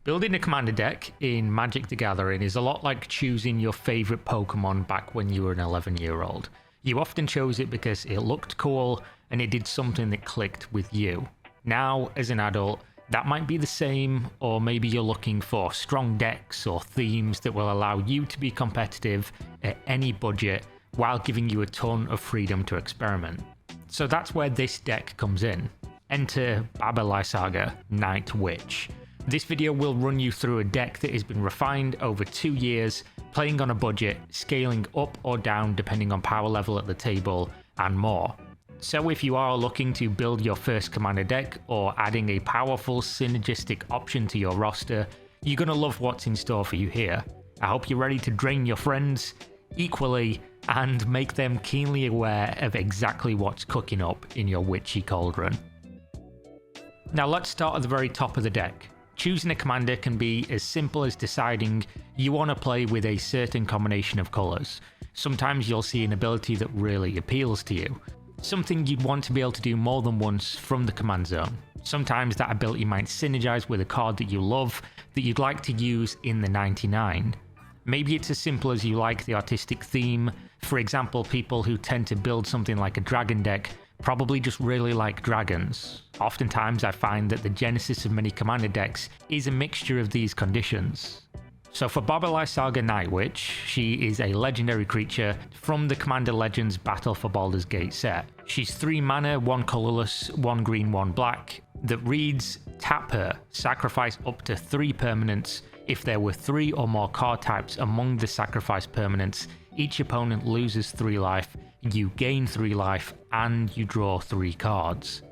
Building a commander deck in Magic the Gathering is a lot like choosing your favourite Pokemon back when you were an 11-year-old. You often chose it because it looked cool and it did something that clicked with you. Now, as an adult, that might be the same, or maybe you're looking for strong decks or themes that will allow you to be competitive at any budget while giving you a ton of freedom to experiment. So that's where this deck comes in. Enter Baba Lysaga, Night Witch. This video will run you through a deck that has been refined over 2 years, playing on a budget, scaling up or down depending on power level at the table, and more. So if you are looking to build your first commander deck or adding a powerful synergistic option to your roster, you're going to love what's in store for you here. I hope you're ready to drain your friends equally and make them keenly aware of exactly what's cooking up in your witchy cauldron. Now let's start at the very top of the deck. Choosing a commander can be as simple as deciding you want to play with a certain combination of colours. Sometimes you'll see an ability that really appeals to you, something you'd want to be able to do more than once from the command zone. Sometimes that ability might synergize with a card that you love that you'd like to use in the 99. Maybe it's as simple as you like the artistic theme. For example, people who tend to build something like a dragon deck probably just really like dragons. Oftentimes I find that the genesis of many commander decks is a mixture of these conditions. So for Baba Lysaga Night Witch, she is a legendary creature from the Commander Legends Battle for Baldur's Gate set. She's 3 mana, 1 colourless, 1 green, 1 black, that reads, tap her, sacrifice up to 3 permanents. If there were 3 or more card types among the sacrifice permanents, each opponent loses 3 life, you gain 3 life, and you draw 3 cards.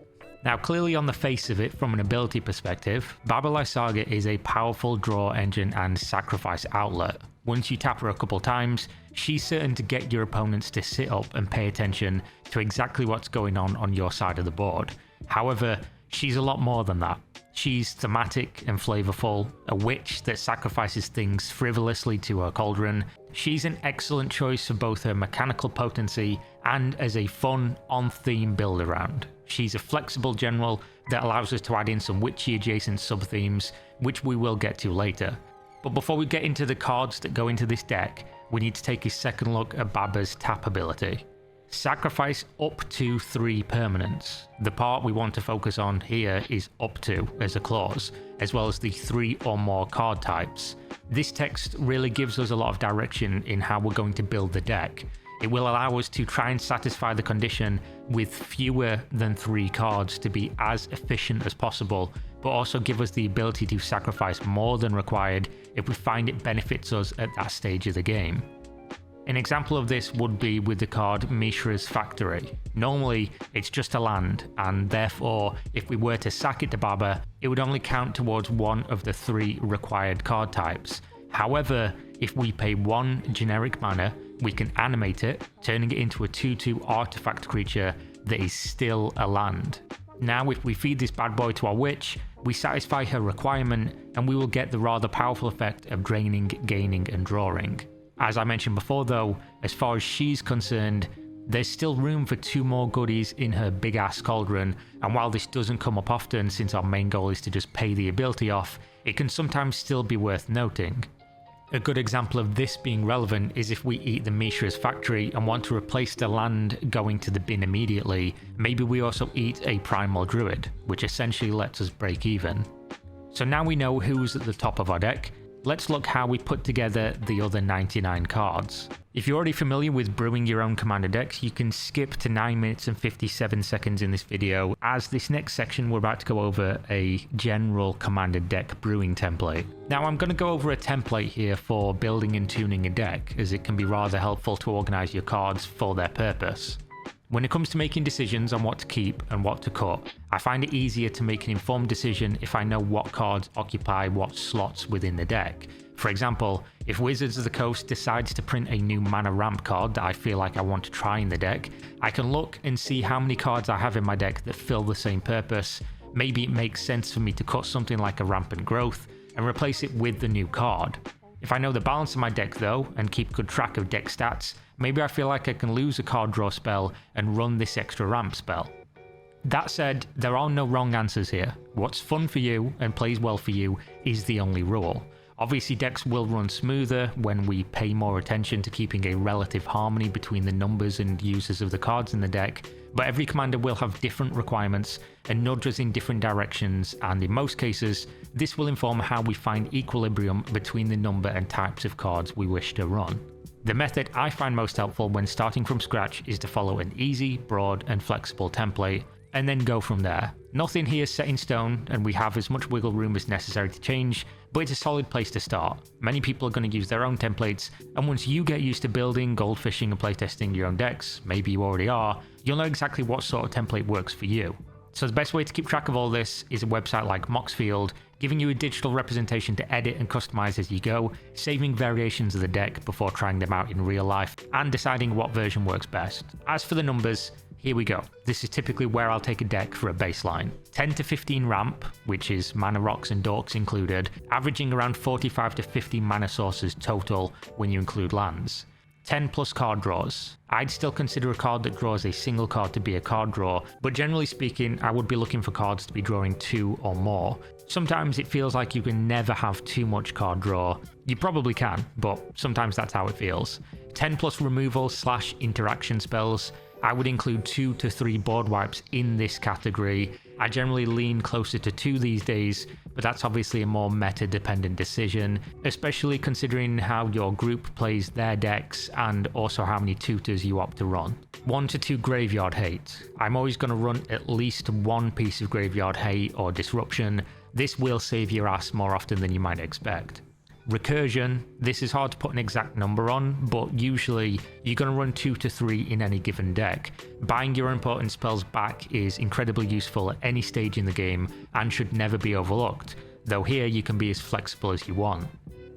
Now clearly on the face of it, from an ability perspective, Baba Lysaga is a powerful draw engine and sacrifice outlet. Once you tap her a couple times, she's certain to get your opponents to sit up and pay attention to exactly what's going on your side of the board. However, she's a lot more than that. She's thematic and flavorful, a witch that sacrifices things frivolously to her cauldron. She's an excellent choice for both her mechanical potency and as a fun, on-theme build-around. She's a flexible general that allows us to add in some witchy-adjacent sub-themes, which we will get to later. But before we get into the cards that go into this deck, we need to take a second look at Baba's tap ability. Sacrifice up to 3 permanents. The part we want to focus on here is up to as a clause, as well as the 3 or more card types. This text really gives us a lot of direction in how we're going to build the deck. It will allow us to try and satisfy the condition with fewer than 3 cards to be as efficient as possible, but also give us the ability to sacrifice more than required if we find it benefits us at that stage of the game. An example of this would be with the card Mishra's Factory. Normally, it's just a land, and therefore, if we were to sack it to Baba, it would only count towards one of the 3 required card types. However, if we pay 1 generic mana, we can animate it, turning it into a 2/2 artifact creature that is still a land. Now, if we feed this bad boy to our witch, we satisfy her requirement, and we will get the rather powerful effect of draining, gaining, and drawing. As I mentioned before though, as far as she's concerned, there's still room for 2 more goodies in her big ass cauldron, and while this doesn't come up often since our main goal is to just pay the ability off, it can sometimes still be worth noting. A good example of this being relevant is if we eat the Mishra's Factory and want to replace the land going to the bin immediately, maybe we also eat a Primal Druid, which essentially lets us break even. So now we know who's at the top of our deck, let's look how we put together the other 99 cards. If you're already familiar with brewing your own commander decks, you can skip to 9 minutes and 57 seconds in this video, as this next section we're about to go over a general commander deck brewing template. Now I'm going to go over a template here for building and tuning a deck, as it can be rather helpful to organise your cards for their purpose. When it comes to making decisions on what to keep and what to cut, I find it easier to make an informed decision if I know what cards occupy what slots within the deck. For example, if Wizards of the Coast decides to print a new mana ramp card that I feel like I want to try in the deck, I can look and see how many cards I have in my deck that fill the same purpose. Maybe it makes sense for me to cut something like a Rampant Growth and replace it with the new card. If I know the balance of my deck though, and keep good track of deck stats, maybe I feel like I can lose a card draw spell and run this extra ramp spell. That said, there are no wrong answers here. What's fun for you and plays well for you is the only rule. Obviously, decks will run smoother when we pay more attention to keeping a relative harmony between the numbers and uses of the cards in the deck, but every commander will have different requirements and nudge us in different directions, and in most cases, this will inform how we find equilibrium between the number and types of cards we wish to run. The method I find most helpful when starting from scratch is to follow an easy, broad, and flexible template, and then go from there. Nothing here is set in stone, and we have as much wiggle room as necessary to change, but it's a solid place to start. Many people are going to use their own templates, and once you get used to building, goldfishing, and playtesting your own decks, maybe you already are, you'll know exactly what sort of template works for you. So the best way to keep track of all this is a website like Moxfield, giving you a digital representation to edit and customize as you go, saving variations of the deck before trying them out in real life, and deciding what version works best. As for the numbers, here we go. This is typically where I'll take a deck for a baseline. 10 to 15 ramp, which is mana rocks and dorks included, averaging around 45 to 50 mana sources total when you include lands. 10 plus card draws. I'd still consider a card that draws a single card to be a card draw, but generally speaking, I would be looking for cards to be drawing 2 or more. Sometimes it feels like you can never have too much card draw. You probably can, but sometimes that's how it feels. 10 plus removal / interaction spells. I would include 2 to 3 board wipes in this category. I generally lean closer to 2 these days, but that's obviously a more meta-dependent decision, especially considering how your group plays their decks and also how many tutors you opt to run. 1 to 2 graveyard hate. I'm always going to run at least 1 piece of graveyard hate or disruption. This will save your ass more often than you might expect. Recursion, this is hard to put an exact number on, but usually you're going to run 2 to 3 in any given deck. Buying your important spells back is incredibly useful at any stage in the game and should never be overlooked, though here you can be as flexible as you want.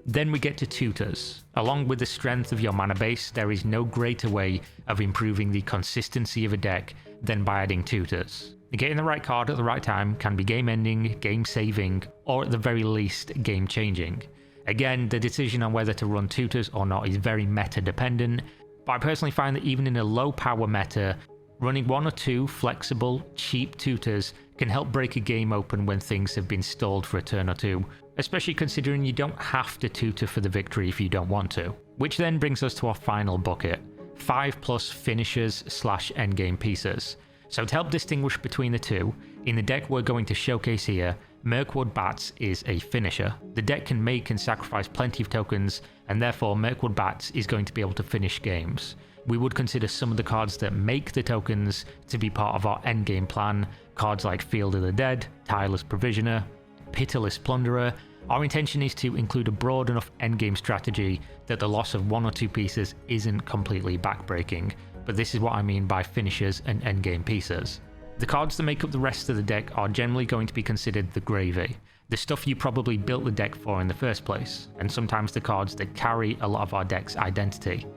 Then we get to tutors. Along with the strength of your mana base, there is no greater way of improving the consistency of a deck than by adding tutors. Getting the right card at the right time can be game-ending, game-saving, or at the very least, game-changing. Again, the decision on whether to run tutors or not is very meta-dependent, but I personally find that even in a low-power meta, running 1 or 2 flexible, cheap tutors can help break a game open when things have been stalled for a turn or 2, especially considering you don't have to tutor for the victory if you don't want to. Which then brings us to our final bucket, 5 plus finishers / endgame pieces. So to help distinguish between the two, in the deck we're going to showcase here, Mirkwood Bats is a finisher. The deck can make and sacrifice plenty of tokens, and therefore Mirkwood Bats is going to be able to finish games. We would consider some of the cards that make the tokens to be part of our endgame plan, cards like Field of the Dead, Tireless Provisioner, Pitiless Plunderer. Our intention is to include a broad enough endgame strategy that the loss of 1 or 2 pieces isn't completely backbreaking, but this is what I mean by finishers and endgame pieces. The cards that make up the rest of the deck are generally going to be considered the gravy, the stuff you probably built the deck for in the first place, and sometimes the cards that carry a lot of our deck's identity.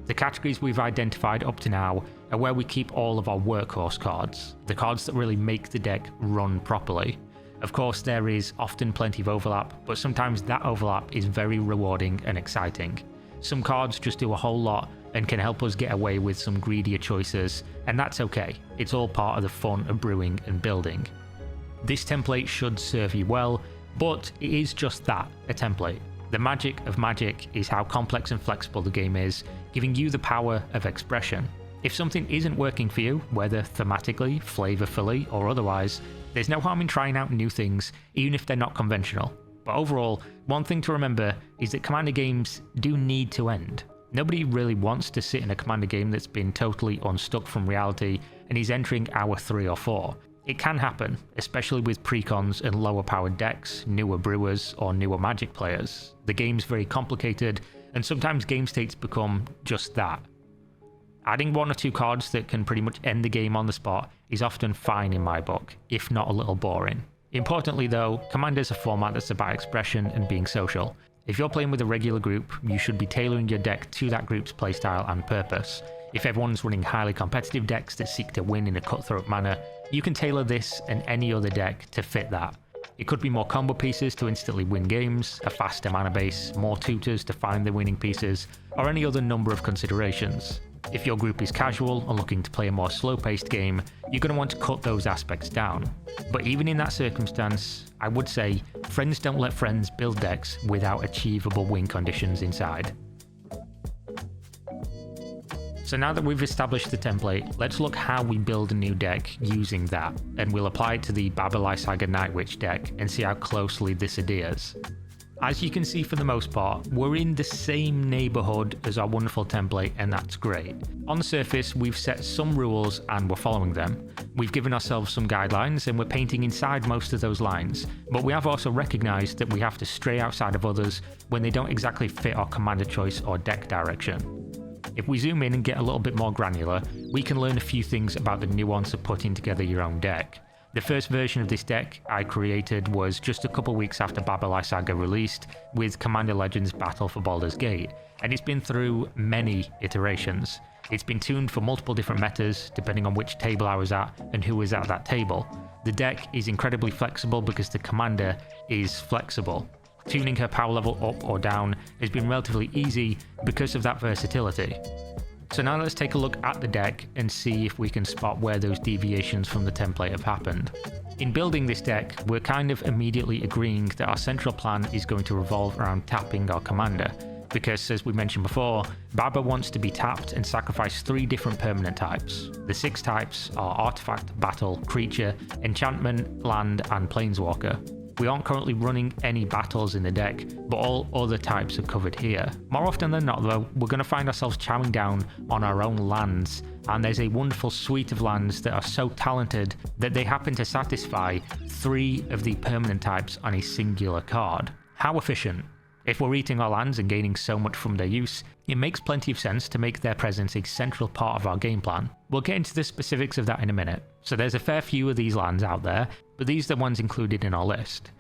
The categories we've identified up to now are where we keep all of our workhorse cards, the cards that really make the deck run properly. Of course, there is often plenty of overlap, but sometimes that overlap is very rewarding and exciting. Some cards just do a whole lot and can help us get away with some greedier choices, and that's okay. It's all part of the fun of brewing and building. This template should serve you well, but it is just that, a template. The magic of Magic is how complex and flexible the game is, giving you the power of expression. If something isn't working for you, whether thematically, flavorfully, or otherwise, there's no harm in trying out new things, even if they're not conventional. But overall, one thing to remember is that Commander games do need to end. Nobody really wants to sit in a Commander game that's been totally unstuck from reality and is entering hour 3 or 4. It can happen, especially with precons and lower powered decks, newer brewers, or newer Magic players. The game's very complicated, and sometimes game states become just that. Adding 1 or 2 cards that can pretty much end the game on the spot is often fine in my book, if not a little boring. Importantly though, Commander is a format that's about expression and being social. If you're playing with a regular group, you should be tailoring your deck to that group's playstyle and purpose. If everyone's running highly competitive decks that seek to win in a cutthroat manner, you can tailor this and any other deck to fit that. It could be more combo pieces to instantly win games, a faster mana base, more tutors to find the winning pieces, or any other number of considerations. If your group is casual and looking to play a more slow-paced game, you're going to want to cut those aspects down. But even in that circumstance, I would say friends don't let friends build decks without achievable win conditions inside. So now that we've established the template, let's look how we build a new deck using that, and we'll apply it to the Baba Lysaga Night Witch deck and see how closely this adheres. As you can see, for the most part, we're in the same neighbourhood as our wonderful template, and that's great. On the surface, we've set some rules and we're following them. We've given ourselves some guidelines and we're painting inside most of those lines, but we have also recognised that we have to stray outside of others when they don't exactly fit our commander choice or deck direction. If we zoom in and get a little bit more granular, we can learn a few things about the nuance of putting together your own deck. The first version of this deck I created was just a couple weeks after Baba Lysaga released, with Commander Legends Battle for Baldur's Gate, and it's been through many iterations. It's been tuned for multiple different metas, depending on which table I was at and who was at that table. The deck is incredibly flexible because the commander is flexible. Tuning her power level up or down has been relatively easy because of that versatility. So now let's take a look at the deck and see if we can spot where those deviations from the template have happened. In building this deck, we're kind of immediately agreeing that our central plan is going to revolve around tapping our commander, because as we mentioned before, Baba wants to be tapped and sacrifice 3 different permanent types. The 6 types are Artifact, Battle, Creature, Enchantment, Land, and Planeswalker. We aren't currently running any battles in the deck, but all other types are covered here. More often than not though, we're going to find ourselves chowing down on our own lands, and there's a wonderful suite of lands that are so talented that they happen to satisfy 3 of the permanent types on a singular card. How efficient! If we're eating our lands and gaining so much from their use, it makes plenty of sense to make their presence a central part of our game plan. We'll get into the specifics of that in a minute. So there's a fair few of these lands out there, but these are the ones included in our list.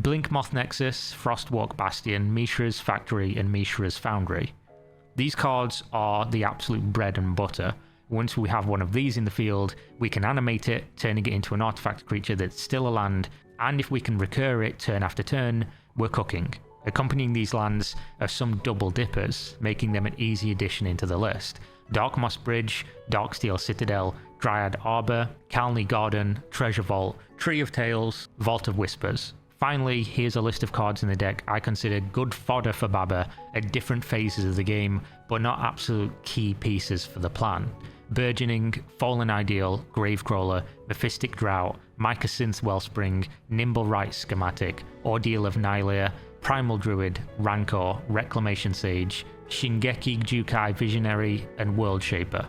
Blinkmoth Nexus, Frostwalk Bastion, Mishra's Factory, and Mishra's Foundry. These cards are the absolute bread and butter. Once we have one of these in the field, we can animate it, turning it into an artifact creature that's still a land, and if we can recur it turn after turn, we're cooking. Accompanying these lands are some double dippers, making them an easy addition into the list. Darkmoss Bridge, Darksteel Citadel, Dryad Arbor, Calney Garden, Treasure Vault, Tree of Tales, Vault of Whispers. Finally, here's a list of cards in the deck I consider good fodder for Baba at different phases of the game, but not absolute key pieces for the plan. Burgeoning, Fallen Ideal, Gravecrawler, Mephistic Drought, Mycosynth Wellspring, Nimble Right Schematic, Ordeal of Nylea, Primal Druid, Rancor, Reclamation Sage, Shingeki Jukai Visionary, and World Shaper.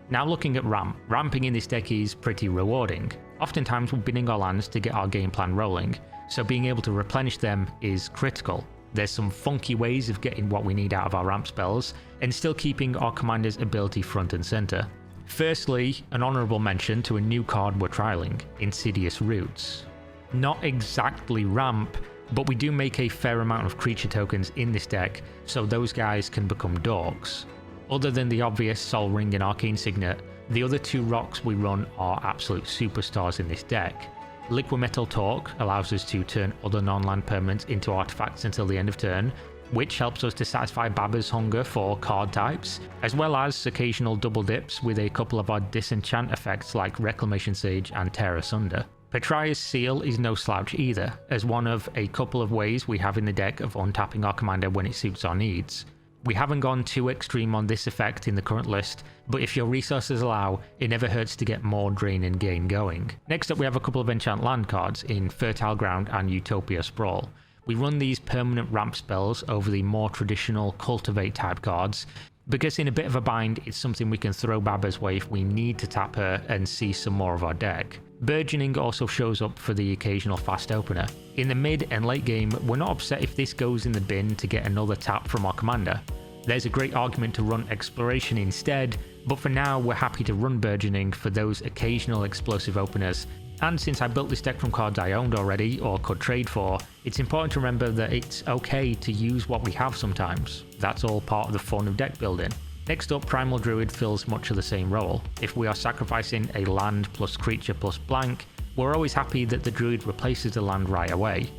Now looking at ramp. Ramping in this deck is pretty rewarding. Oftentimes we're binning our lands to get our game plan rolling, so being able to replenish them is critical. There's some funky ways of getting what we need out of our ramp spells, and still keeping our commander's ability front and centre. Firstly, an honourable mention to a new card we're trialling, Insidious Roots. Not exactly ramp, but we do make a fair amount of creature tokens in this deck, so those guys can become dorks. Other than the obvious Sol Ring and Arcane Signet, the other 2 rocks we run are absolute superstars in this deck. Liquimetal Torque allows us to turn other non-land permanents into artifacts until the end of turn, which helps us to satisfy Baba's hunger for card types, as well as occasional double dips with a couple of our disenchant effects like Reclamation Sage and Tear Asunder. Petria's Seal is no slouch either, as one of a couple of ways we have in the deck of untapping our commander when it suits our needs. We haven't gone too extreme on this effect in the current list, but if your resources allow, it never hurts to get more drain and gain going. Next up we have a couple of enchant land cards in Fertile Ground and Utopia Sprawl. We run these permanent ramp spells over the more traditional Cultivate type cards, because in a bit of a bind it's something we can throw Baba's way if we need to tap her and see some more of our deck. Burgeoning also shows up for the occasional fast opener. In the mid and late game, we're not upset if this goes in the bin to get another tap from our commander. There's a great argument to run Exploration instead, but for now we're happy to run Burgeoning for those occasional explosive openers. And since I built this deck from cards I owned already or could trade for, it's important to remember that it's okay to use what we have sometimes. That's all part of the fun of deck building. Next up, Primal Druid fills much of the same role. If we are sacrificing a land plus creature plus blank, we're always happy that the Druid replaces the land right away.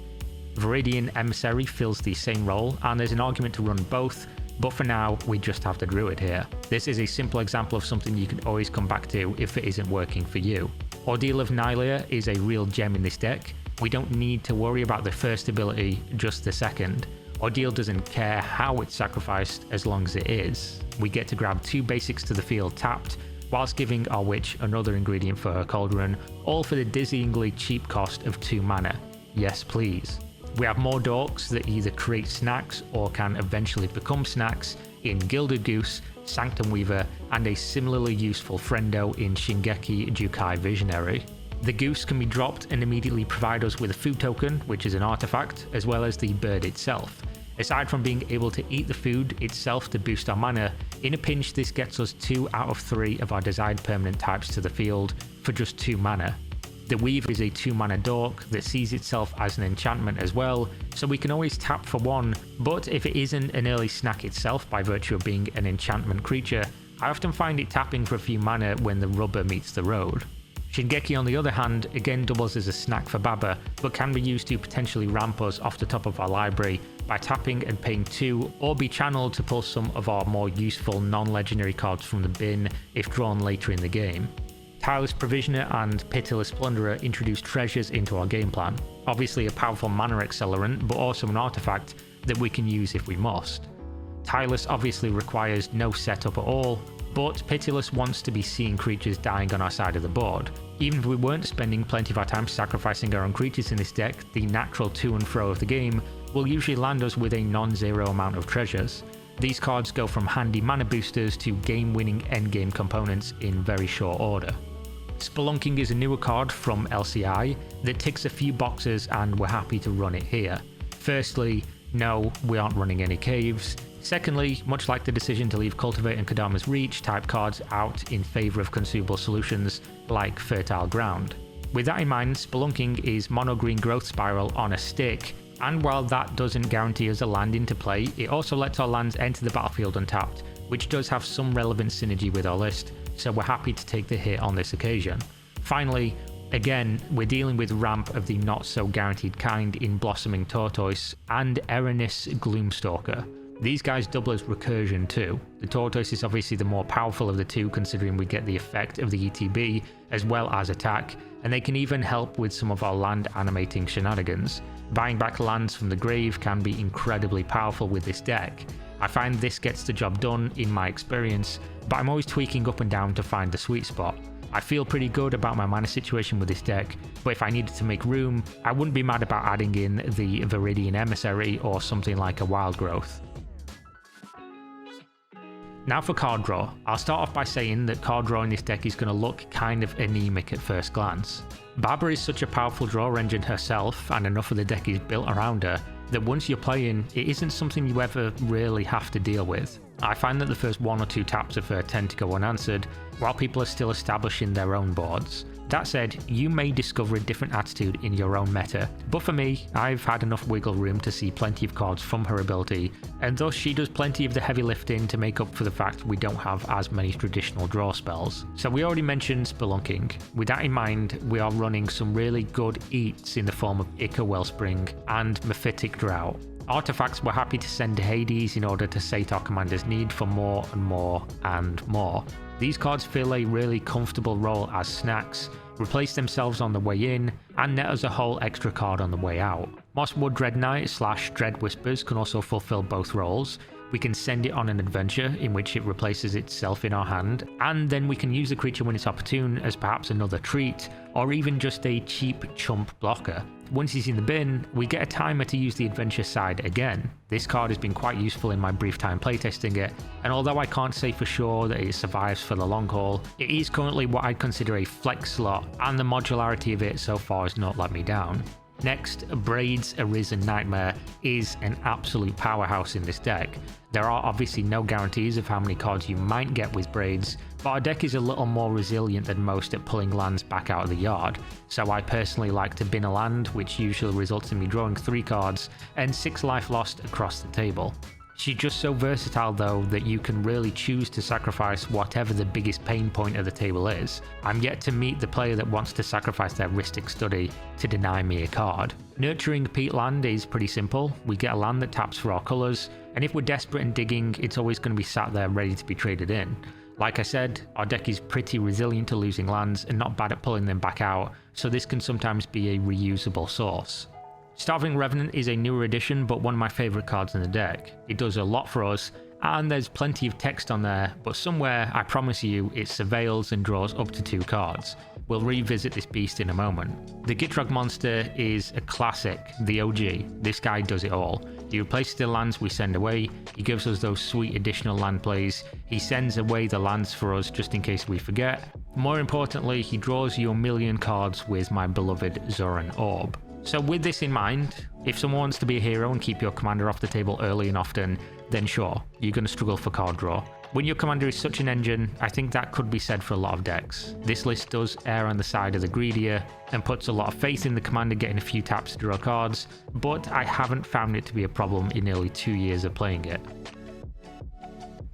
Viridian Emissary fills the same role, and there's an argument to run both, but for now we just have the Druid here. This is a simple example of something you can always come back to if it isn't working for you. Ordeal of Nylea is a real gem in this deck. We don't need to worry about the first ability, just the second. Ordeal doesn't care how it's sacrificed as long as it is. We get to grab 2 basics to the field tapped, whilst giving our witch another ingredient for her cauldron, all for the dizzyingly cheap cost of 2 mana. Yes please. We have more dorks that either create snacks or can eventually become snacks in Gilded Goose, Sanctum Weaver, and a similarly useful friendo in Shingeki Jukai Visionary. The goose can be dropped and immediately provide us with a food token, which is an artifact, as well as the bird itself. Aside from being able to eat the food itself to boost our mana, in a pinch this gets us 2 out of 3 of our desired permanent types to the field for just 2 mana. The Weaver is a 2 mana dork that sees itself as an enchantment as well, so we can always tap for 1, but if it isn't an early snack itself by virtue of being an enchantment creature, I often find it tapping for a few mana when the rubber meets the road. Shingeki on the other hand again doubles as a snack for Baba, but can be used to potentially ramp us off the top of our library by tapping and paying 2, or be channeled to pull some of our more useful non-legendary cards from the bin if drawn later in the game. Tireless Provisioner and Pitiless Plunderer introduce treasures into our game plan, obviously a powerful mana accelerant but also an artifact that we can use if we must. Tireless obviously requires no setup at all, but Pitiless wants to be seeing creatures dying on our side of the board. Even if we weren't spending plenty of our time sacrificing our own creatures in this deck, the natural to and fro of the game will usually land us with a non-zero amount of treasures. These cards go from handy mana boosters to game-winning endgame components in very short order. Spelunking is a newer card from LCI that ticks a few boxes and we're happy to run it here. Firstly, no, we aren't running any caves. Secondly, much like the decision to leave Cultivate and Kodama's Reach type cards out in favour of consumable solutions like Fertile Ground. With that in mind, Spelunking is mono green growth spiral on a stick, and while that doesn't guarantee us a land into play, it also lets our lands enter the battlefield untapped, which does have some relevant synergy with our list, so we're happy to take the hit on this occasion. Finally, again, we're dealing with ramp of the not so guaranteed kind in Blossoming Tortoise and Eranis Gloomstalker. These guys double as recursion too. The Tortoise is obviously the more powerful of the two considering we get the effect of the ETB as well as attack, and they can even help with some of our land animating shenanigans. Buying back lands from the grave can be incredibly powerful with this deck. I find this gets the job done in my experience, but I'm always tweaking up and down to find the sweet spot. I feel pretty good about my mana situation with this deck, but if I needed to make room, I wouldn't be mad about adding in the Viridian Emissary or something like a Wild Growth. Now for card draw. I'll start off by saying that card draw in this deck is going to look kind of anemic at first glance. Baba is such a powerful draw engine herself, and enough of the deck is built around her, that once you're playing, it isn't something you ever really have to deal with. I find that the first 1 or 2 taps of her tend to go unanswered, while people are still establishing their own boards. That said, you may discover a different attitude in your own meta, but for me, I've had enough wiggle room to see plenty of cards from her ability, and thus she does plenty of the heavy lifting to make up for the fact we don't have as many traditional draw spells. So we already mentioned Spelunking. With that in mind, we are running some really good eats in the form of Ica Wellspring and Mephitic Drought. Artifacts we're happy to send to Hades in order to sate our commander's need for more and more and more. These cards fill a really comfortable role as snacks, replace themselves on the way in, and net us a whole extra card on the way out. Mosswood Dread Knight / Dread Whispers can also fulfill both roles. We can send it on an adventure in which it replaces itself in our hand, and then we can use the creature when it's opportune as perhaps another treat, or even just a cheap chump blocker. Once he's in the bin, we get a timer to use the adventure side again. This card has been quite useful in my brief time playtesting it, and although I can't say for sure that it survives for the long haul, it is currently what I'd consider a flex slot, and the modularity of it so far has not let me down. Next, Braid's Arisen Nightmare is an absolute powerhouse in this deck. There are obviously no guarantees of how many cards you might get with Braids, but our deck is a little more resilient than most at pulling lands back out of the yard, so I personally like to bin a land, which usually results in me drawing 3 cards and 6 life lost across the table. She's just so versatile though that you can really choose to sacrifice whatever the biggest pain point of the table is. I'm yet to meet the player that wants to sacrifice their Rhystic Study to deny me a card. Nurturing Peat Land is pretty simple. We get a land that taps for our colours, and if we're desperate and digging, it's always going to be sat there ready to be traded in. Like I said, our deck is pretty resilient to losing lands and not bad at pulling them back out, so this can sometimes be a reusable source. Starving Revenant is a newer addition, but one of my favourite cards in the deck. It does a lot for us, and there's plenty of text on there, but somewhere, I promise you, it surveils and draws up to 2 cards. We'll revisit this beast in a moment. The Gitrog monster is a classic, the OG. This guy does it all. He replaces the lands we send away, he gives us those sweet additional land plays, he sends away the lands for us just in case we forget. More importantly, he draws you a million cards with my beloved Zoran Orb. So with this in mind, if someone wants to be a hero and keep your commander off the table early and often, then sure, you're going to struggle for card draw. When your commander is such an engine, I think that could be said for a lot of decks. This list does err on the side of the greedier and puts a lot of faith in the commander getting a few taps to draw cards, but I haven't found it to be a problem in nearly 2 years of playing it.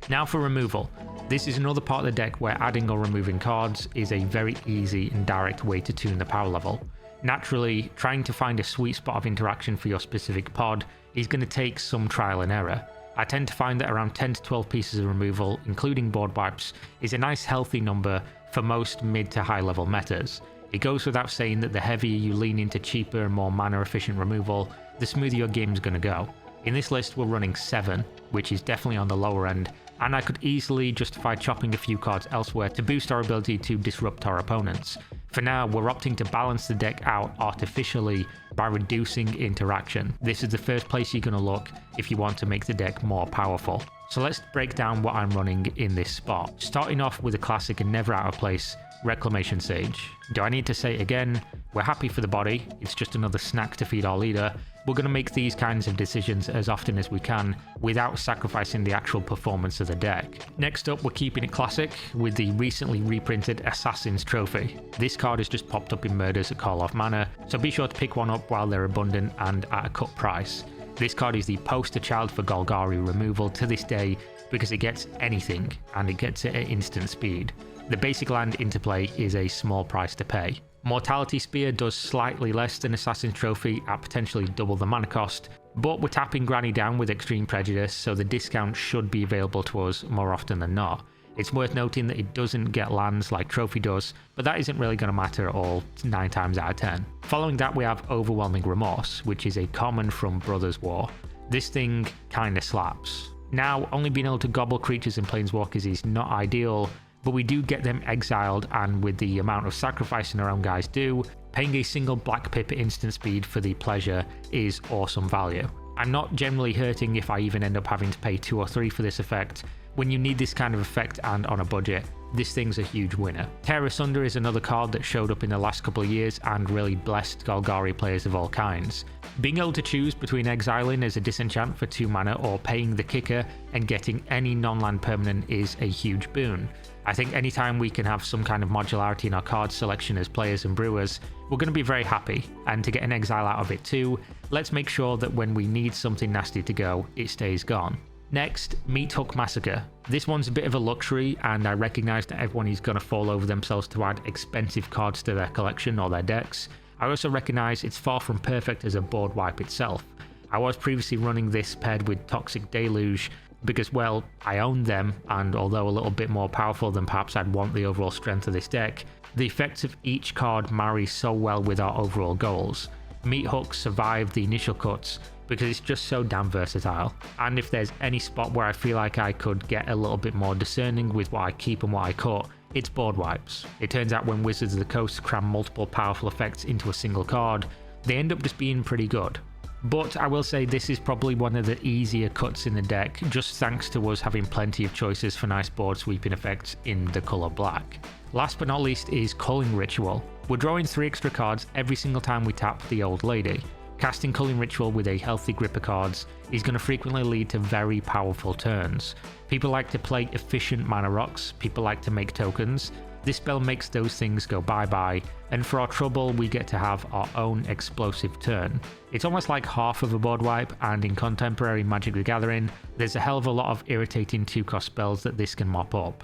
Now for removal. This is another part of the deck where adding or removing cards is a very easy and direct way to tune the power level. Naturally, trying to find a sweet spot of interaction for your specific pod is going to take some trial and error. I tend to find that around 10 to 12 pieces of removal, including board wipes, is a nice healthy number for most mid to high level metas. It goes without saying that the heavier you lean into cheaper and more mana efficient removal, the smoother your game's going to go. In this list we're running 7, which is definitely on the lower end, and I could easily justify chopping a few cards elsewhere to boost our ability to disrupt our opponents. For now, we're opting to balance the deck out artificially by reducing interaction. This is the first place you're going to look if you want to make the deck more powerful. So let's break down what I'm running in this spot. Starting off with a classic and never out of place, Reclamation Sage. Do I need to say it again? We're happy for the body, it's just another snack to feed our leader. We're going to make these kinds of decisions as often as we can without sacrificing the actual performance of the deck. Next up, we're keeping it classic with the recently reprinted Assassin's Trophy. This card has just popped up in Murders at Call of Mana, so be sure to pick one up while they're abundant and at a cut price. This card is the poster child for Golgari removal to this day because it gets anything and it gets it at instant speed. The basic land interplay is a small price to pay. Mortality Spear does slightly less than Assassin's Trophy at potentially double the mana cost, but we're tapping Granny down with Extreme Prejudice, so the discount should be available to us more often than not. It's worth noting that it doesn't get lands like Trophy does, but that isn't really going to matter at all 9 times out of 10. Following that we have Overwhelming Remorse, which is a common from Brothers War. This thing kinda slaps. Now, only being able to gobble creatures and planeswalkers is not ideal, but we do get them exiled, and with the amount of sacrificing our own guys do, paying a single black pip at instant speed for the pleasure is awesome value. I'm not generally hurting if I even end up having to pay 2 or 3 for this effect. When you need this kind of effect and on a budget, this thing's a huge winner. Tear Asunder is another card that showed up in the last couple of years and really blessed Golgari players of all kinds. Being able to choose between exiling as a disenchant for 2 mana or paying the kicker and getting any non-land permanent is a huge boon. I think anytime we can have some kind of modularity in our card selection as players and brewers, we're going to be very happy, and to get an exile out of it too, let's make sure that when we need something nasty to go, it stays gone. Next, Meat Hook Massacre. This one's a bit of a luxury, and I recognise that everyone is going to fall over themselves to add expensive cards to their collection or their decks. I also recognise it's far from perfect as a board wipe itself. I was previously running this paired with Toxic Deluge, because, well, I own them, and although a little bit more powerful than perhaps I'd want the overall strength of this deck, the effects of each card marry so well with our overall goals. Meat Hook survived the initial cuts because it's just so damn versatile, and if there's any spot where I feel like I could get a little bit more discerning with what I keep and what I cut, it's board wipes. It turns out when Wizards of the Coast cram multiple powerful effects into a single card, they end up just being pretty good. But I will say this is probably one of the easier cuts in the deck, just thanks to us having plenty of choices for nice board sweeping effects in the colour black. Last but not least is Culling Ritual. We're drawing 3 extra cards every single time we tap the Old Lady. Casting Culling Ritual with a healthy grip of cards is going to frequently lead to very powerful turns. People like to play efficient mana rocks, people like to make tokens. This spell makes those things go bye-bye, and for our trouble we get to have our own explosive turn. It's almost like half of a board wipe, and in contemporary Magic the Gathering, there's a hell of a lot of irritating 2-cost spells that this can mop up.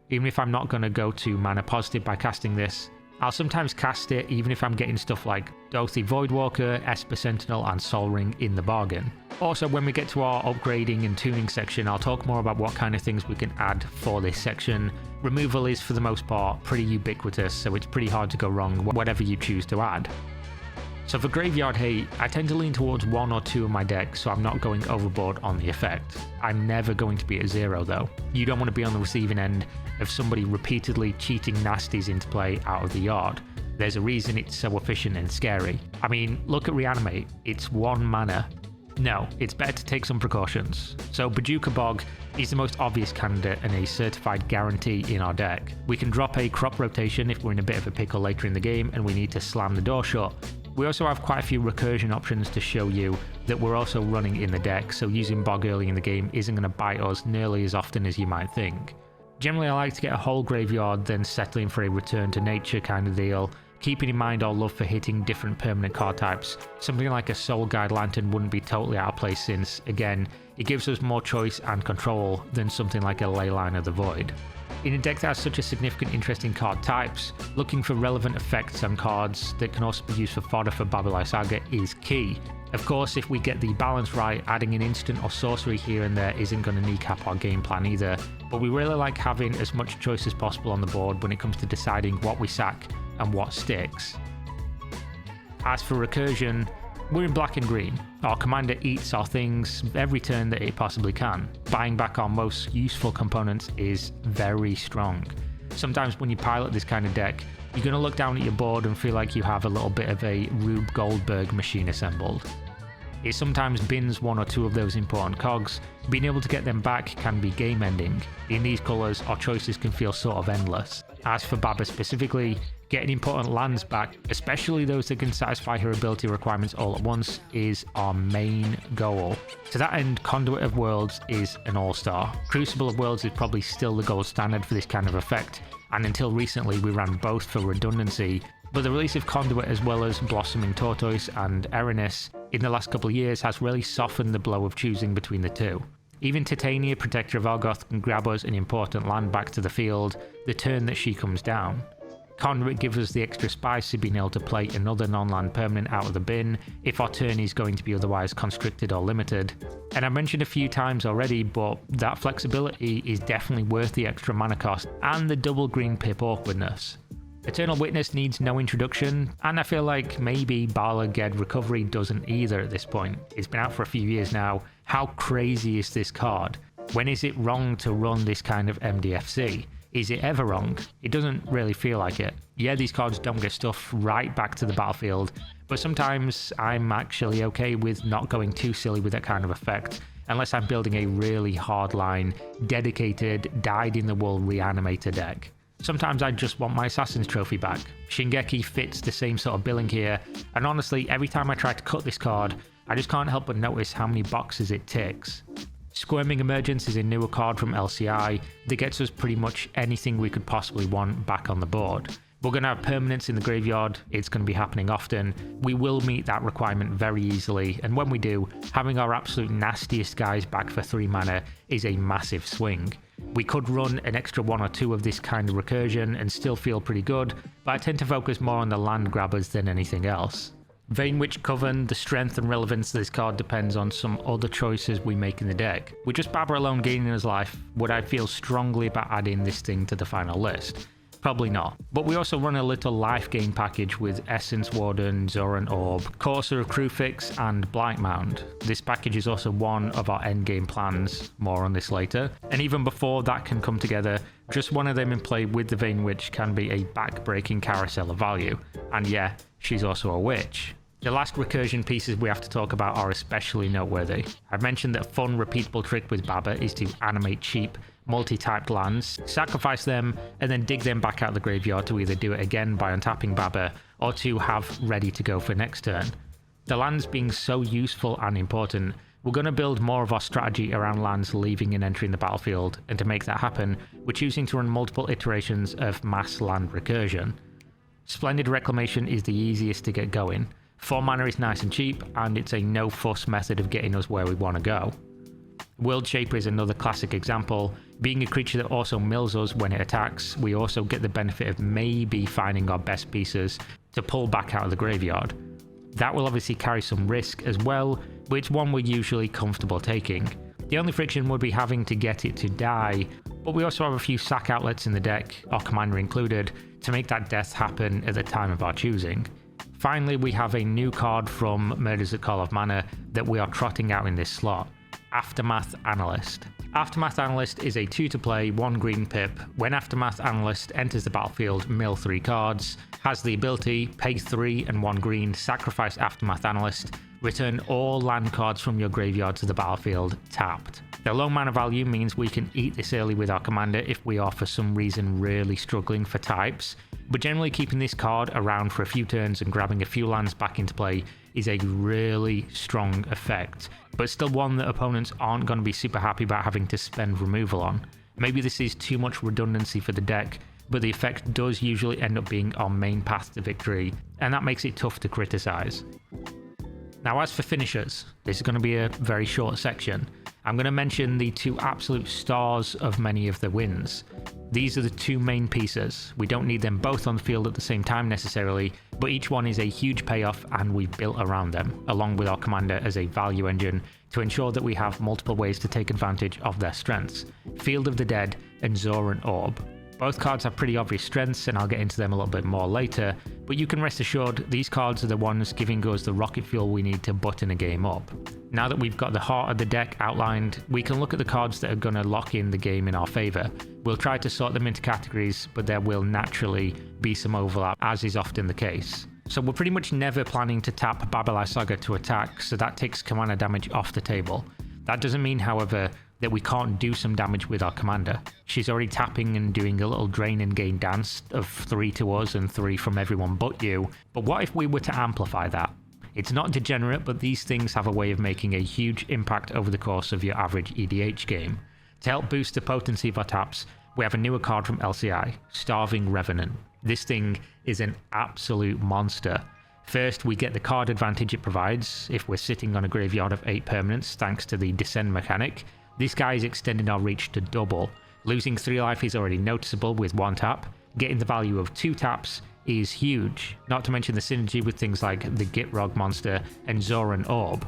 Even if I'm not going to go to mana positive by casting this, I'll sometimes cast it even if I'm getting stuff like Dothi Voidwalker, Esper Sentinel and Sol Ring in the bargain. Also, when we get to our upgrading and tuning section, I'll talk more about what kind of things we can add for this section. Removal is, for the most part, pretty ubiquitous, so it's pretty hard to go wrong whatever you choose to add. So for Graveyard Hate, I tend to lean towards 1 or 2 of my decks, so I'm not going overboard on the effect. I'm never going to be at 0 though. You don't want to be on the receiving end of somebody repeatedly cheating nasties into play out of the yard. There's a reason it's so efficient and scary. I mean, look at Reanimate, it's 1 mana. No, it's better to take some precautions. So Bojuka Bog is the most obvious candidate and a certified guarantee in our deck. We can drop a Crop Rotation if we're in a bit of a pickle later in the game and we need to slam the door shut. We also have quite a few recursion options to show you that we're also running in the deck, so using Bog early in the game isn't going to bite us nearly as often as you might think. Generally, I like to get a whole graveyard, then settling for a return to nature kind of deal, keeping in mind our love for hitting different permanent card types. Something like a Soul Guide Lantern wouldn't be totally out of place since, again, it gives us more choice and control than something like a Leyline of the Void. In a deck that has such a significant interest in card types, looking for relevant effects on cards that can also be used for fodder for Baba Lysaga is key. Of course, if we get the balance right, adding an instant or sorcery here and there isn't going to kneecap our game plan either, but we really like having as much choice as possible on the board when it comes to deciding what we sack and what sticks. As for Recursion, we're in black and green. Our commander eats our things every turn that it possibly can. Buying back our most useful components is very strong. Sometimes when you pilot this kind of deck, you're going to look down at your board and feel like you have a little bit of a Rube Goldberg machine assembled. It sometimes bins 1 or 2 of those important cogs. Being able to get them back can be game ending. In these colours, our choices can feel sort of endless. As for Baba specifically, getting important lands back, especially those that can satisfy her ability requirements all at once, is our main goal. To that end, Conduit of Worlds is an all-star. Crucible of Worlds is probably still the gold standard for this kind of effect, and until recently we ran both for redundancy, but the release of Conduit as well as Blossoming Tortoise and Erinys in the last couple of years has really softened the blow of choosing between the two. Even Titania, Protector of Argoth, can grab us an important land back to the field the turn that she comes down. Conduit gives us the extra spice of being able to play another non-land permanent out of the bin if our turn is going to be otherwise constricted or limited. And I mentioned a few times already, but that flexibility is definitely worth the extra mana cost and the double green pip awkwardness. Eternal Witness needs no introduction, and I feel like maybe Bala Ged Recovery doesn't either at this point. It's been out for a few years now. How crazy is this card? When is it wrong to run this kind of MDFC? Is it ever wrong? It doesn't really feel like it. Yeah, these cards don't get stuff right back to the battlefield, but sometimes I'm actually okay with not going too silly with that kind of effect, unless I'm building a really hardline, dedicated, dyed-in-the-wool reanimator deck. Sometimes I just want my Assassin's Trophy back. Shingeki fits the same sort of billing here, and honestly, every time I try to cut this card, I just can't help but notice how many boxes it ticks. Squirming Emergence is a newer card from LCI that gets us pretty much anything we could possibly want back on the board. We're going to have permanents in the graveyard, it's going to be happening often, we will meet that requirement very easily, and when we do, having our absolute nastiest guys back for 3 mana is a massive swing. We could run an extra 1 or 2 of this kind of recursion and still feel pretty good, but I tend to focus more on the land grabbers than anything else. Vainwitch Coven, the strength and relevance of this card depends on some other choices we make in the deck. With just Baba alone gaining his life, would I feel strongly about adding this thing to the final list? Probably not. But we also run a little life gain package with Essence Warden, Zoran Orb, Courser of Crewfix, and Blightmound. This package is also one of our endgame plans, more on this later. And even before that can come together, just one of them in play with the Vainwitch can be a back-breaking carousel of value. And yeah, she's also a witch. The last recursion pieces we have to talk about are especially noteworthy. I've mentioned that a fun, repeatable trick with Baba is to animate cheap, multi-typed lands, sacrifice them, and then dig them back out of the graveyard to either do it again by untapping Baba, or to have ready to go for next turn. The lands being so useful and important, we're going to build more of our strategy around lands leaving and entering the battlefield, and to make that happen, we're choosing to run multiple iterations of mass land recursion. Splendid Reclamation is the easiest to get going. 4 mana is nice and cheap, and it's a no-fuss method of getting us where we want to go. World Shaper is another classic example. Being a creature that also mills us when it attacks, we also get the benefit of maybe finding our best pieces to pull back out of the graveyard. That will obviously carry some risk as well, but it's one we're usually comfortable taking. The only friction would be having to get it to die, but we also have a few sack outlets in the deck, our commander included, to make that death happen at the time of our choosing. Finally, we have a new card from Murders at Call of Mana that we are trotting out in this slot, Aftermath Analyst. Aftermath Analyst is a 2-to-play, 1 green pip. When Aftermath Analyst enters the battlefield, mill 3 cards, has the ability, pay 3 and 1 green, sacrifice Aftermath Analyst, return all land cards from your graveyard to the battlefield tapped. The low mana value means we can eat this early with our commander if we are for some reason really struggling for types, but generally keeping this card around for a few turns and grabbing a few lands back into play is a really strong effect, but still one that opponents aren't going to be super happy about having to spend removal on. Maybe this is too much redundancy for the deck, but the effect does usually end up being our main path to victory, and that makes it tough to criticize. Now, as for finishers, this is going to be a very short section. I'm going to mention the 2 absolute stars of many of the wins. These are the 2 main pieces. We don't need them both on the field at the same time necessarily, but each one is a huge payoff and we've built around them, along with our commander as a value engine to ensure that we have multiple ways to take advantage of their strengths. Field of the Dead and Zoran Orb. Both cards have pretty obvious strengths, and I'll get into them a little bit more later, but you can rest assured these cards are the ones giving us the rocket fuel we need to button a game up. Now that we've got the heart of the deck outlined, we can look at the cards that are going to lock in the game in our favour. We'll try to sort them into categories, but there will naturally be some overlap, as is often the case. So we're pretty much never planning to tap Lysaga to attack, so that takes commander damage off the table. That doesn't mean, however, that we can't do some damage with our commander. She's already tapping and doing a little drain and gain dance of 3 to us and 3 from everyone but you, but what if we were to amplify that? It's not degenerate, but these things have a way of making a huge impact over the course of your average EDH game. To help boost the potency of our taps, we have a newer card from LCI, Starving Revenant. This thing is an absolute monster. First, we get the card advantage it provides if we're sitting on a graveyard of 8 permanents thanks to the Descend mechanic. This guy is extending our reach to double. Losing 3 life is already noticeable with 1 tap. Getting the value of 2 taps is huge, not to mention the synergy with things like the Gitrog monster and Zoran Orb.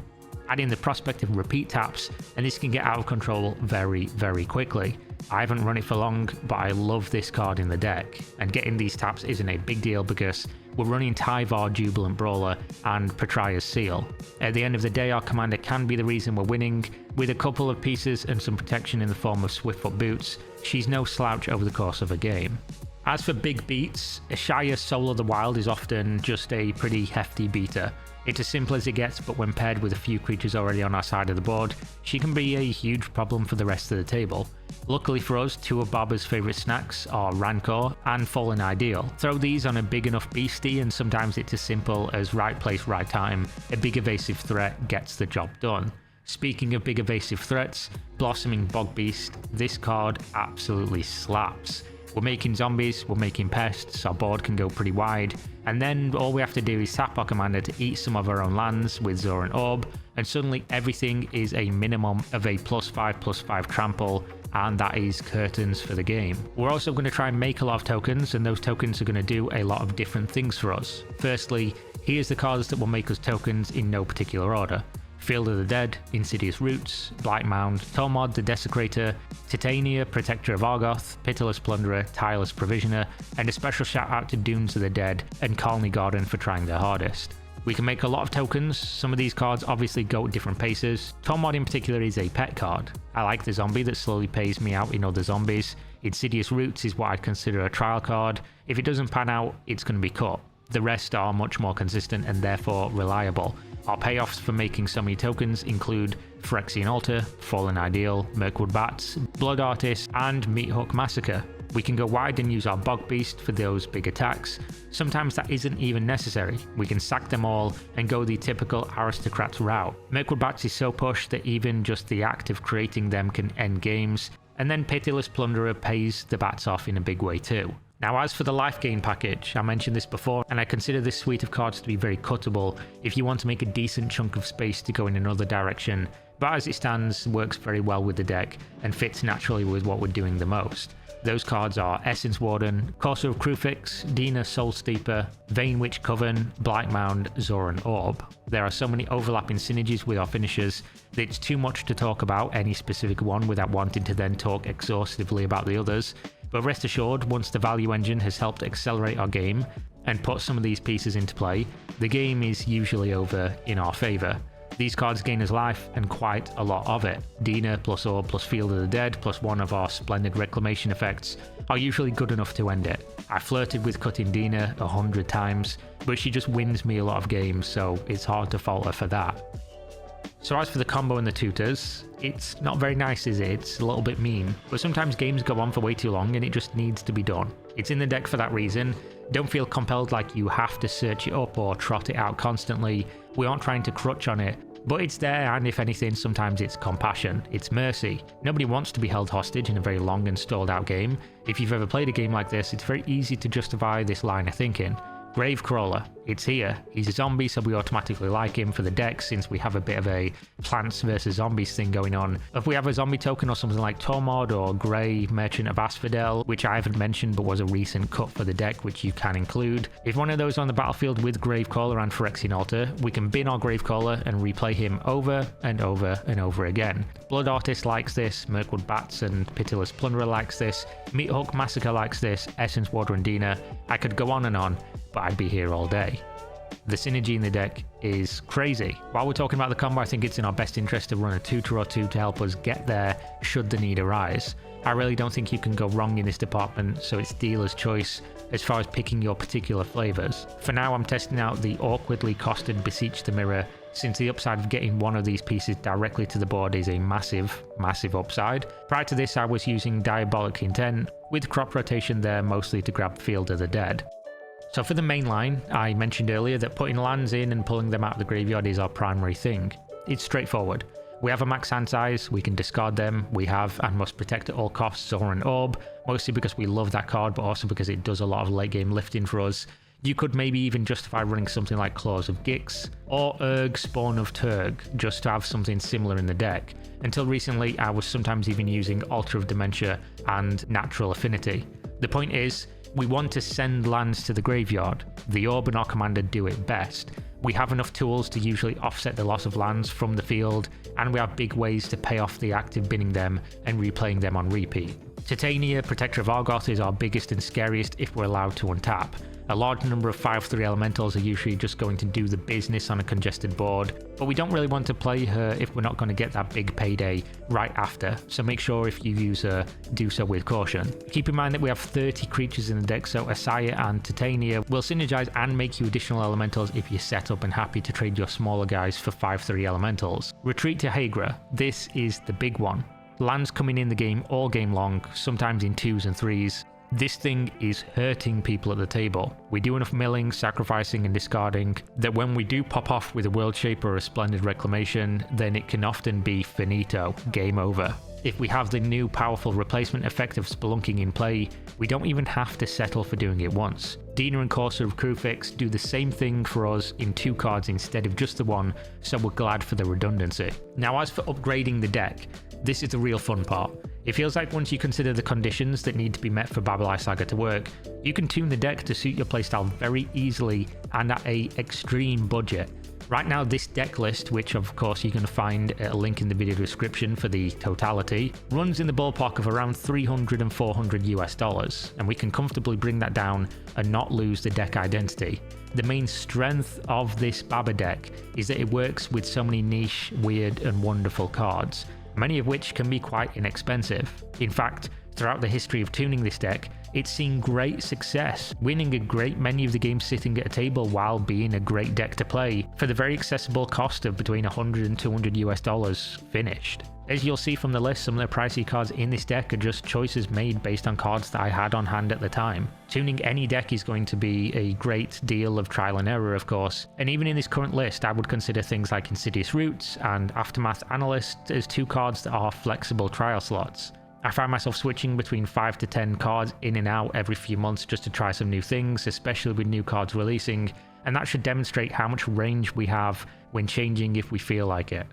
Adding the prospect of repeat taps, and this can get out of control very, very quickly. I haven't run it for long, but I love this card in the deck, and getting these taps isn't a big deal because we're running Tyvar Jubilant Brawler and Petria's Seal. At the end of the day, our commander can be the reason we're winning. With a couple of pieces and some protection in the form of Swiftfoot Boots, she's no slouch over the course of a game. As for big beats, Ashaya Soul of the Wild is often just a pretty hefty beater. It's as simple as it gets, but when paired with a few creatures already on our side of the board, she can be a huge problem for the rest of the table. Luckily for us, 2 of Barba's favourite snacks are Rancor and Fallen Ideal. Throw these on a big enough beastie and sometimes it's as simple as right place, right time. A big evasive threat gets the job done. Speaking of big evasive threats, Blossoming Bog Beast, this card absolutely slaps. We're making zombies, we're making pests, our board can go pretty wide, and then all we have to do is tap our commander to eat some of our own lands with Zoran Orb, and suddenly everything is a minimum of a +5/+5 trample, and that is curtains for the game. We're also going to try and make a lot of tokens, and those tokens are going to do a lot of different things for us. Firstly, here's the cards that will make us tokens in no particular order. Field of the Dead, Insidious Roots, Blightmound, Tormod the Desecrator, Titania, Protector of Argoth, Pitiless Plunderer, Tireless Provisioner, and a special shout out to Dunes of the Dead and Colony Garden for trying their hardest. We can make a lot of tokens. Some of these cards obviously go at different paces. Tormod in particular is a pet card. I like the zombie that slowly pays me out in other zombies. Insidious Roots is what I'd consider a trial card. If it doesn't pan out, it's going to be cut. The rest are much more consistent and therefore reliable. Our payoffs for making so many tokens include Phyrexian Altar, Fallen Ideal, Mirkwood Bats, Blood Artist, and Meathook Massacre. We can go wide and use our Bog Beast for those big attacks. Sometimes that isn't even necessary. We can sack them all and go the typical aristocrats route. Mirkwood Bats is so pushed that even just the act of creating them can end games, and then Pitiless Plunderer pays the bats off in a big way too. Now, as for the life gain package, I mentioned this before, and I consider this suite of cards to be very cuttable if you want to make a decent chunk of space to go in another direction, but as it stands, works very well with the deck and fits naturally with what we're doing the most. Those cards are Essence Warden, Courser of Krufix, Dina Soul Steeper, Vane Witch Coven, Blightmound, Zoran Orb. There are so many overlapping synergies with our finishers that it's too much to talk about any specific one without wanting to then talk exhaustively about the others. But rest assured, once the value engine has helped accelerate our game and put some of these pieces into play, the game is usually over in our favour. These cards gain us life, and quite a lot of it. Dina plus Orb plus Field of the Dead plus one of our splendid reclamation effects are usually good enough to end it. I flirted with cutting Dina 100 times, but she just wins me a lot of games, so it's hard to fault her for that. So as for the combo and the tutors, it's not very nice, is it? It's a little bit mean, but sometimes games go on for way too long and it just needs to be done. It's in the deck for that reason. Don't feel compelled like you have to search it up or trot it out constantly. We aren't trying to crutch on it, but it's there, and if anything, sometimes it's compassion, it's mercy. Nobody wants to be held hostage in a very long and stalled out game. If you've ever played a game like this, it's very easy to justify this line of thinking. Gravecrawler, it's here. He's a zombie, so we automatically like him for the deck since we have a bit of a plants versus zombies thing going on. If we have a zombie token or something like Tormod or Grey Merchant of Asphodel, which I haven't mentioned but was a recent cut for the deck, which you can include. If one of those on the battlefield with Gravecrawler and Phyrexian Altar, we can bin our Gravecrawler and replay him over and over and over again. Blood Artist likes this, Mirkwood Bats and Pitiless Plunderer likes this, Meathook Massacre likes this, Essence Warder and Dina. I could go on, but I'd be here all day. The synergy in the deck is crazy. While we're talking about the combo, I think it's in our best interest to run a tutor or two to help us get there should the need arise. I really don't think you can go wrong in this department, so it's dealer's choice as far as picking your particular flavors. For now, I'm testing out the awkwardly costed Beseech the Mirror, since the upside of getting one of these pieces directly to the board is a massive upside. Prior to this, I was using Diabolic Intent, with crop rotation there mostly to grab Field of the Dead. So for the main line, I mentioned earlier that putting lands in and pulling them out of the graveyard is our primary thing. It's straightforward. We have a max hand size, we can discard them, we have and must protect at all costs Zoran Orb, mostly because we love that card, but also because it does a lot of late game lifting for us. You could maybe even justify running something like Claws of Gix, or Urg Spawn of Turg, just to have something similar in the deck. Until recently, I was sometimes even using Altar of Dementia and Natural Affinity. The point is, we want to send lands to the graveyard. The Orb and our commander do it best. We have enough tools to usually offset the loss of lands from the field, and we have big ways to pay off the active binning them and replaying them on repeat. Titania, Protector of Argoth, is our biggest and scariest if we're allowed to untap. A large number of 5/3 elementals are usually just going to do the business on a congested board, but we don't really want to play her if we're not going to get that big payday right after, so make sure if you use her, do so with caution. Keep in mind that we have 30 creatures in the deck, so Asaya and Titania will synergize and make you additional elementals if you're set up and happy to trade your smaller guys for 5/3 elementals. Retreat to Hagra, this is the big one. Lands coming in the game all game long, sometimes in 2s and 3s. This thing is hurting people at the table. We do enough milling, sacrificing and discarding that when we do pop off with a World Shaper or a Splendid Reclamation, then it can often be finito, game over. If we have the new powerful replacement effect of Spelunking in play, we don't even have to settle for doing it once. Dina and Courser of Krufix do the same thing for us in 2 cards instead of just the one, so we're glad for the redundancy. Now as for upgrading the deck, this is the real fun part. It feels like once you consider the conditions that need to be met for Lysaga to work, you can tune the deck to suit your playstyle very easily and at an extreme budget. Right now this deck list, which of course you can find a link in the video description for the totality, runs in the ballpark of around $300 and $400 US, and we can comfortably bring that down and not lose the deck identity. The main strength of this Baba deck is that it works with so many niche, weird and wonderful cards, many of which can be quite inexpensive. In fact, throughout the history of tuning this deck, it's seen great success, winning a great many of the games sitting at a table while being a great deck to play for the very accessible cost of between $100 and $200 US finished. As you'll see from the list, some of the pricey cards in this deck are just choices made based on cards that I had on hand at the time. Tuning any deck is going to be a great deal of trial and error, of course, and even in this current list I would consider things like Insidious Roots and Aftermath Analyst as 2 cards that are flexible trial slots. I find myself switching between 5 to 10 cards in and out every few months just to try some new things, especially with new cards releasing, and that should demonstrate how much range we have when changing if we feel like it.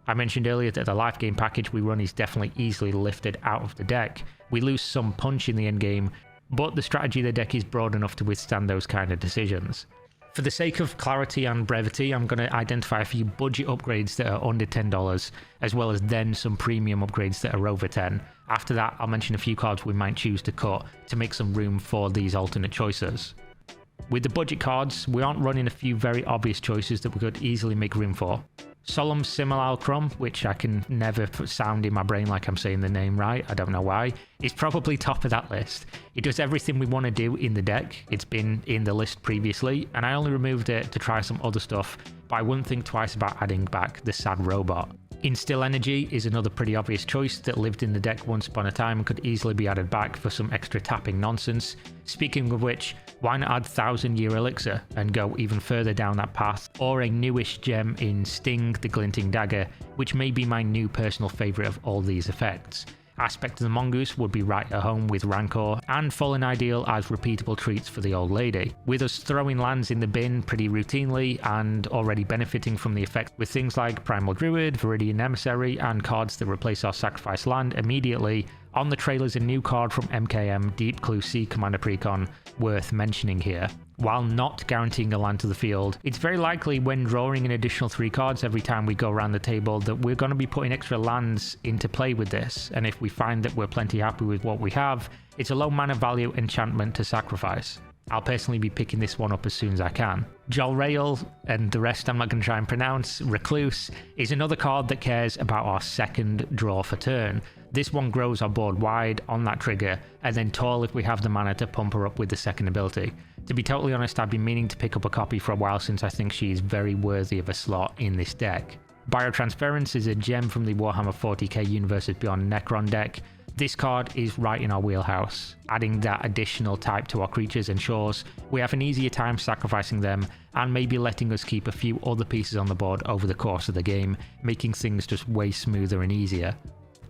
I mentioned earlier that the life gain package we run is definitely easily lifted out of the deck. We lose some punch in the endgame, but the strategy of the deck is broad enough to withstand those kind of decisions. For the sake of clarity and brevity, I'm going to identify a few budget upgrades that are under $10, as well as then some premium upgrades that are over 10. After that, I'll mention a few cards we might choose to cut to make some room for these alternate choices. With the budget cards, we aren't running a few very obvious choices that we could easily make room for. Solemn Simulacrum, which I can never sound in my brain like I'm saying the name right, I don't know why, is probably top of that list. It does everything we want to do in the deck. It's been in the list previously, and I only removed it to try some other stuff, but I wouldn't think twice about adding back the sad robot. Instill Energy is another pretty obvious choice that lived in the deck once upon a time and could easily be added back for some extra tapping nonsense. Speaking of which, why not add 1000-Year Elixir and go even further down that path, or a newish gem in Sting the Glinting Dagger, which may be my new personal favourite of all these effects. Aspect of the Mongoose would be right at home with Rancor, and Fallen Ideal as repeatable treats for the old lady, with us throwing lands in the bin pretty routinely and already benefiting from the effect with things like Primal Druid, Viridian Emissary, and cards that replace our sacrifice land immediately. On the trail is a new card from MKM, Deep Clue Sea Commander Precon, worth mentioning here. While not guaranteeing a land to the field, it's very likely when drawing an additional 3 cards every time we go around the table that we're going to be putting extra lands into play with this, and if we find that we're plenty happy with what we have, it's a low mana value enchantment to sacrifice. I'll personally be picking this one up as soon as I can. Jolrael, and the rest I'm not going to try and pronounce, Recluse, is another card that cares about our second draw for turn. This one grows our board wide on that trigger, and then toil if we have the mana to pump her up with the second ability. To be totally honest, I've been meaning to pick up a copy for a while since I think she is very worthy of a slot in this deck. Biotransference is a gem from the Warhammer 40k Universes Beyond Necron deck. This card is right in our wheelhouse. Adding that additional type to our creatures ensures we have an easier time sacrificing them and maybe letting us keep a few other pieces on the board over the course of the game, making things just way smoother and easier.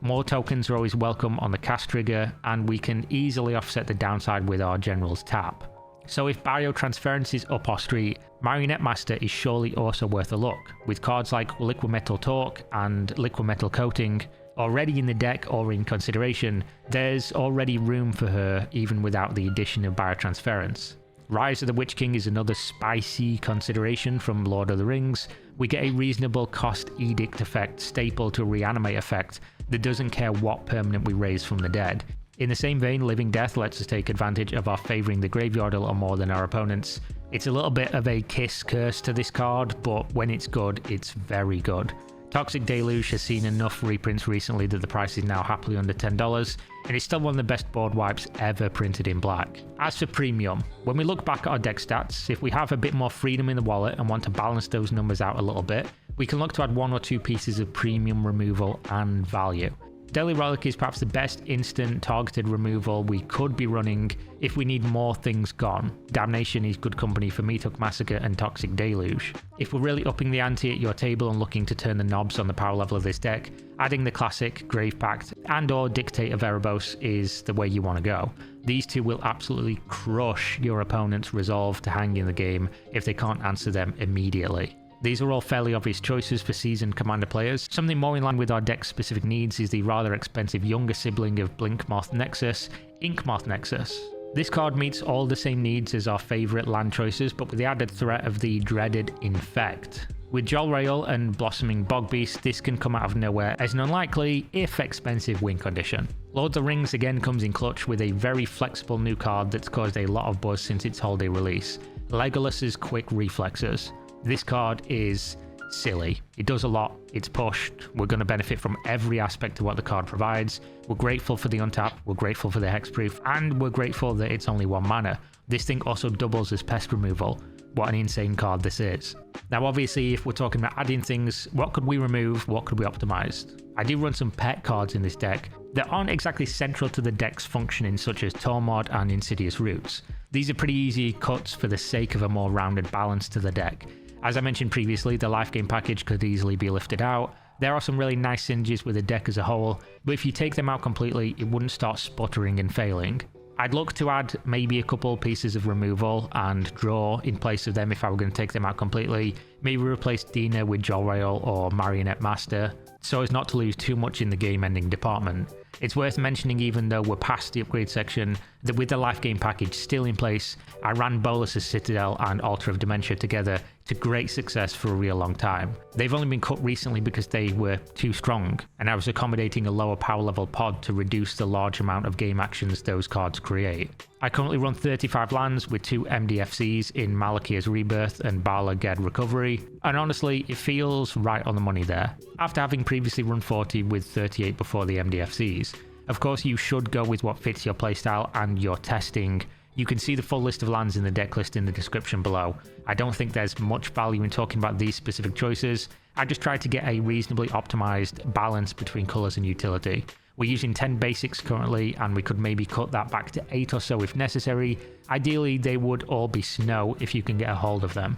More tokens are always welcome on the cast trigger, and we can easily offset the downside with our general's tap. So if Biotransference is up our street, Marionette Master is surely also worth a look, with cards like Liquid Metal Torque and Liquid Metal Coating already in the deck or in consideration. There's already room for her even without the addition of Biotransference. Rise of the Witch King is another spicy consideration from Lord of the Rings. We get a reasonable cost edict effect staple to a reanimate effect that doesn't care what permanent we raise from the dead. In the same vein, Living Death lets us take advantage of our favouring the graveyard a little more than our opponents. It's a little bit of a kiss curse to this card, but when it's good, it's very good. Toxic Deluge has seen enough reprints recently that the price is now happily under $10, and it's still one of the best board wipes ever printed in black. As for premium, when we look back at our deck stats, if we have a bit more freedom in the wallet and want to balance those numbers out a little bit, we can look to add 1 or 2 pieces of premium removal and value. Deadly Relic is perhaps the best instant targeted removal we could be running if we need more things gone. Damnation is good company for Meathook Massacre and Toxic Deluge. If we're really upping the ante at your table and looking to turn the knobs on the power level of this deck, adding the classic Grave Pact and or Dictate of Erebos is the way you want to go. These two will absolutely crush your opponent's resolve to hang in the game if they can't answer them immediately. These are all fairly obvious choices for seasoned commander players. Something more in line with our deck's specific needs is the rather expensive younger sibling of Blinkmoth Nexus, Inkmoth Nexus. This card meets all the same needs as our favourite land choices, but with the added threat of the dreaded Infect. With Jolrael and Blossoming Bogbeast, this can come out of nowhere as an unlikely, if expensive, win condition. Lord of the Rings again comes in clutch with a very flexible new card that's caused a lot of buzz since its holiday release, Legolas's Quick Reflexes. This card is silly. It does a lot, it's pushed, we're going to benefit from every aspect of what the card provides. We're grateful for the untap, we're grateful for the hexproof, and we're grateful that it's only 1 mana. This thing also doubles as pest removal. What an insane card this is. Now obviously if we're talking about adding things, what could we remove, what could we optimize? I do run some pet cards in this deck that aren't exactly central to the deck's functioning, such as Tormod and Insidious Roots. These are pretty easy cuts for the sake of a more rounded balance to the deck. As I mentioned previously, the life game package could easily be lifted out. There are some really nice synergies with the deck as a whole, but if you take them out completely, it wouldn't start sputtering and failing. I'd look to add maybe a couple pieces of removal and draw in place of them if I were going to take them out completely. Maybe replace Dina with Jor-El or Marionette Master, so as not to lose too much in the game ending department. It's worth mentioning, even though we're past the upgrade section, that with the life gain package still in place, I ran Bolus's Citadel and Altar of Dementia together to great success for a real long time. They've only been cut recently because they were too strong, and I was accommodating a lower power level pod to reduce the large amount of game actions those cards create. I currently run 35 lands with 2 MDFCs in Malachia's Rebirth and Bala Ged Recovery, and honestly, it feels right on the money there, after having previously run 40 with 38 before the MDFCs. Of course, you should go with what fits your playstyle and your testing. You can see the full list of lands in the deck list in the description below. I don't think there's much value in talking about these specific choices. I just tried to get a reasonably optimized balance between colours and utility. We're using 10 basics currently, and we could maybe cut that back to 8 or so if necessary. Ideally, they would all be snow if you can get a hold of them.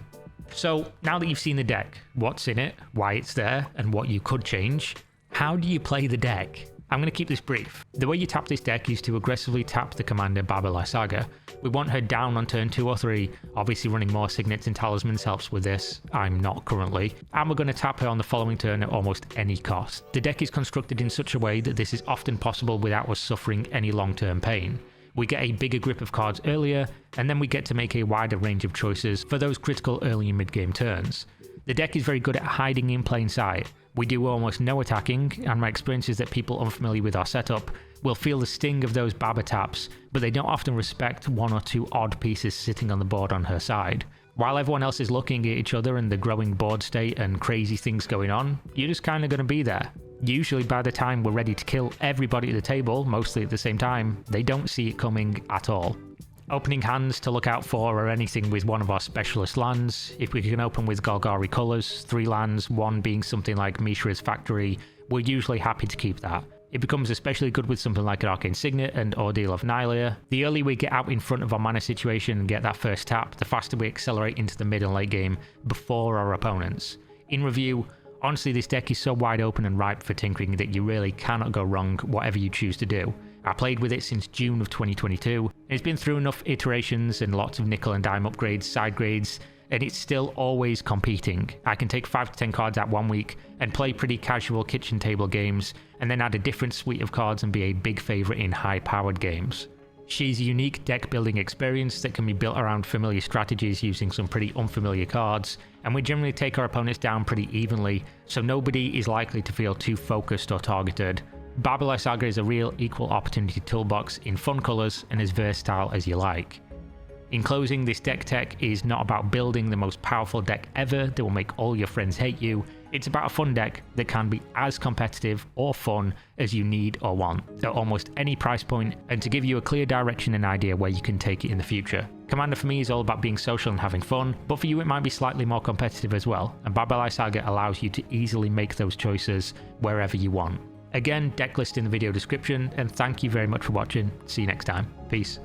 So now that you've seen the deck, what's in it, why it's there, and what you could change, how do you play the deck? I'm going to keep this brief. The way you tap this deck is to aggressively tap the commander Baba Lysaga. We want her down on turn 2 or 3, obviously running more signets and talismans helps with this, I'm not currently, and we're going to tap her on the following turn at almost any cost. The deck is constructed in such a way that this is often possible without us suffering any long-term pain. We get a bigger grip of cards earlier, and then we get to make a wider range of choices for those critical early and mid-game turns. The deck is very good at hiding in plain sight. We do almost no attacking, and my experience is that people unfamiliar with our setup will feel the sting of those Baba taps, but they don't often respect 1 or 2 odd pieces sitting on the board on her side. While everyone else is looking at each other and the growing board state and crazy things going on, you're just kind of going to be there. Usually by the time we're ready to kill everybody at the table, mostly at the same time, they don't see it coming at all. Opening hands to look out for are anything with one of our specialist lands. If we can open with Golgari colours, 3 lands, 1 being something like Mishra's Factory, we're usually happy to keep that. It becomes especially good with something like an Arcane Signet and Ordeal of Nylea. The earlier we get out in front of our mana situation and get that first tap, the faster we accelerate into the mid and late game before our opponents. In review, honestly, this deck is so wide open and ripe for tinkering that you really cannot go wrong whatever you choose to do. I played with it since June of 2022, and it's been through enough iterations and lots of nickel and dime upgrades, side grades, and it's still always competing. I can take 5 to 10 cards out one week and play pretty casual kitchen table games, and then add a different suite of cards and be a big favourite in high-powered games. She's a unique deck building experience that can be built around familiar strategies using some pretty unfamiliar cards, and we generally take our opponents down pretty evenly, so nobody is likely to feel too focused or targeted. Baba Lysaga is a real equal opportunity toolbox in fun colours and as versatile as you like. In closing, this deck tech is not about building the most powerful deck ever that will make all your friends hate you. It's about a fun deck that can be as competitive or fun as you need or want, at almost any price point, and to give you a clear direction and idea where you can take it in the future. Commander for me is all about being social and having fun, but for you it might be slightly more competitive as well, and Baba Lysaga allows you to easily make those choices wherever you want. Again, deck list in the video description, and thank you very much for watching. See you next time. Peace.